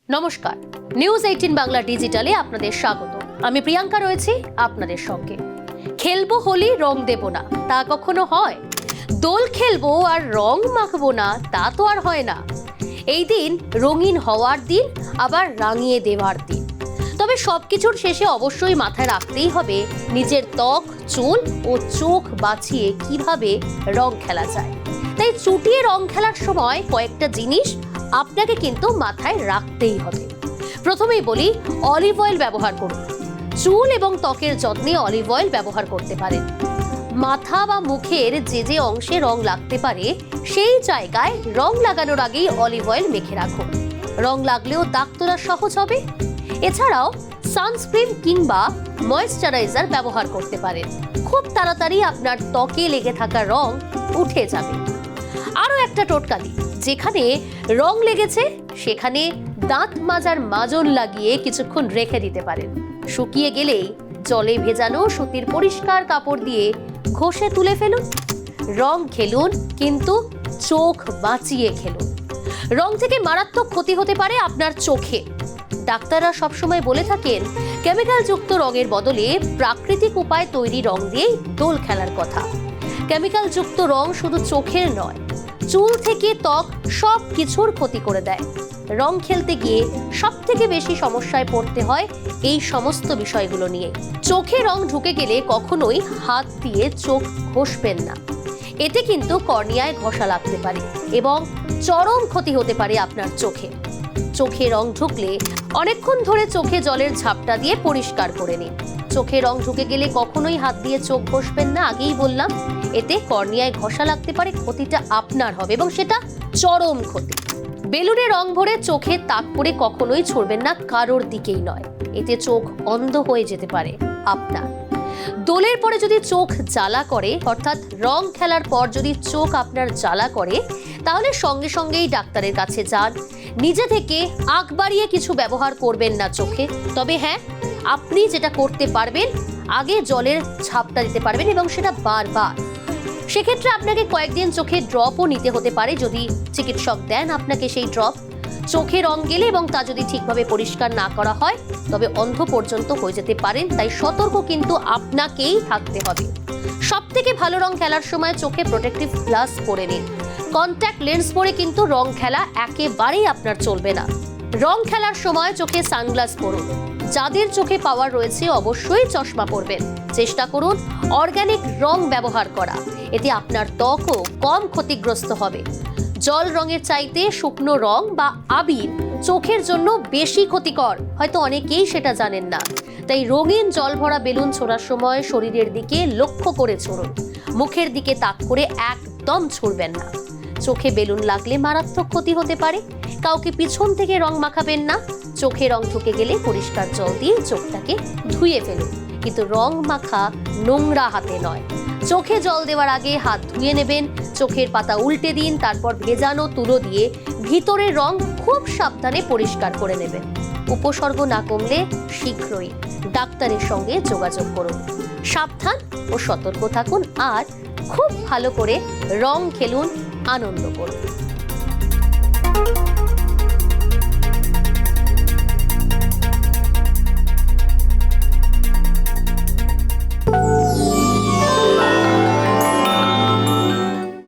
নমস্কার, নিউজ 18 বাংলা ডিজিটালে আপনাদের স্বাগত। আমি প্রিয়াঙ্কা রয়েছি আপনাদের সঙ্গে। খেলবো হোলি, রং দেব না, তা কখনো হয়? দোল খেলবো আর রং মাখবো না, তা তো আর হয় না। এই দিন রঙিন হওয়ার দিন, আবার রাঙিয়ে দেওয়ার দিন। তবে সবকিছুর শেষে অবশ্যই মাথায় রাখতেই হবে নিজের ত্বক, চুল ও চোখ বাঁচিয়ে কিভাবে রং খেলা যায়। তাই চুটিয়ে রং খেলার সময় কয়েকটা জিনিস আপনাকে কিন্তু মাথায় রাখতেই হবে। প্রথমেই বলি, অলিভ অয়েল ব্যবহার করুন। চুল এবং ত্বকের যত্নে অলিভ অয়েল ব্যবহার করতে পারেন। মাথা বা মুখের যে অংশে রং লাগতে পারে সেই জায়গায় রং লাগানোর আগেই অলিভ অয়েল মেখে রাখুন। রং লাগলেও দাগ তোলা সহজ হবে। এছাড়াও সানস্ক্রিন কিংবা ময়েশ্চারাইজার ব্যবহার করতে পারেন। খুব তাড়াতাড়ি আপনার ত্বকে লেগে থাকা রং উঠে যাবে। আরও একটা টোটকা দিই, যেখানে রং লেগেছে সেখানে দাঁত মাজার মাজন লাগিয়ে কিছুক্ষণ রেখে দিতে পারেন। শুকিয়ে গেলেই জলে ভেজানো সুতির পরিষ্কার কাপড় দিয়ে ঘষে তুলে ফেলুন। রং খেলুন, কিন্তু চোখ বাঁচিয়ে খেলুন। রং থেকে মারাত্মক ক্ষতি হতে পারে আপনার চোখে। ডাক্তাররা সবসময় বলে থাকেন কেমিক্যাল যুক্ত রঙের বদলে প্রাকৃতিক উপায়ে তৈরি রং দিয়েই দোল খেলার কথা। কেমিক্যাল যুক্ত রং শুধু চোখের নয়, চুল থেকে ত্বক সব কিছুর ক্ষতি করে দেয়। রং খেলতে গিয়ে সব থেকে বেশি সমস্যায় পড়তে হয় এই সমস্ত বিষয়গুলো নিয়ে। চোখে রং ঢুকে গেলে কখনোই হাত দিয়ে চোখ ঘষবেন না। এতে কিন্তু কর্নিয়ায় ঘষা লাগতে পারে এবং চরম ক্ষতি হতে পারে আপনার চোখে। চোখে রং ঢুকলে অনেকক্ষণ ধরে চোখে জলের ঝাপটা দিয়ে পরিষ্কার করে নিন। চোখে রং ঢুকে গেলে কখনোই হাত দিয়ে চোখ ঘষবেন না, আগেই বললাম। এতে কর্নিয়ায় ঘষা লাগতে পারে, ক্ষতিটা আপনার হবে এবং সেটা চরম ক্ষতি। বেলুনে রং ভরে চোখে তাক করে কখনোই ছড়বেন না, কারোর দিকেই নয়। এতে চোখ অন্ধ হয়ে যেতে পারে আপনার। দোলের পরে যদি চোখ জ্বালা করে, অর্থাৎ রং খেলার পর যদি চোখ আপনার জ্বালা করে, তাহলে সঙ্গে সঙ্গেই ডাক্তারের কাছে যান। নিজে থেকে আগ বাড়িয়ে কিছু ব্যবহার করবেন না চোখে। তবে হ্যাঁ, আপনি যেটা করতে পারবেন, আগে জলের ঝাপটা দিতে পারবেন এবং সেটা বারবার। সেক্ষেত্রে আপনাকে কয়েকদিন চোখে ড্রপও নিতে হতে পারে, যদি চিকিৎসক দেন আপনাকে সেই ড্রপ। চোখে রং গেলে এবং তা যদি ঠিকভাবে পরিষ্কার না করা হয়, তবে অন্ধ পর্যন্ত হয়ে যেতে পারেন। তাই সতর্ক কিন্তু আপনাকেই থাকতে হবে। সব থেকে ভালো রং খেলার সময় চোখে প্রোটেক্টিভ গ্লাস পরে নিন। কন্ট্যাক্ট লেন্স পরে কিন্তু রং খেলা একেবারেই আপনার চলবে না। রং খেলার সময় চোখে সানগ্লাস পরুন। যাদের চোখে পাওয়ার রয়েছে অবশ্যই চশমা পরবেন। চেষ্টা করুন অর্গানিক রং ব্যবহার করা। এতে আপনার ত্বকও কম ক্ষতিগ্রস্ত হবে। জল রঙের চাইতে শুকনো রং বা আবির চোখের জন্য বেশি ক্ষতিকর, হয়তো অনেকেই সেটা জানেন না। তাই রঙিন জল ভরা বেলুন ছোড়ার সময় শরীরের দিকে লক্ষ্য করে ছুড়ুন। মুখের দিকে তাক করে একদম ছুড়বেন না। চোখে বেলুন লাগলে মারাত্মক ক্ষতি হতে পারে। কাউকে পিছন থেকে রং মাখাবেন না। চোখে রং ঢুকে গেলে পরিষ্কার জল দিয়ে চোখটাকে ধুয়ে ফেলুন, কিন্তু রং মাখা নোংরা হাতে নয়। চোখে জল দেওয়ার আগে হাত ধুয়ে নেবেন। চোখের পাতা উল্টে দিন, তারপর ভেজানো তুলো দিয়ে ভিতরের রং খুব সাবধানে পরিষ্কার করে নেবেন। উপসর্গ না কমলে শীঘ্রই ডাক্তারের সঙ্গে যোগাযোগ করুন। সাবধান ও সতর্ক থাকুন আর খুব ভালো করে রং খেলুন, আনন্দ করুন।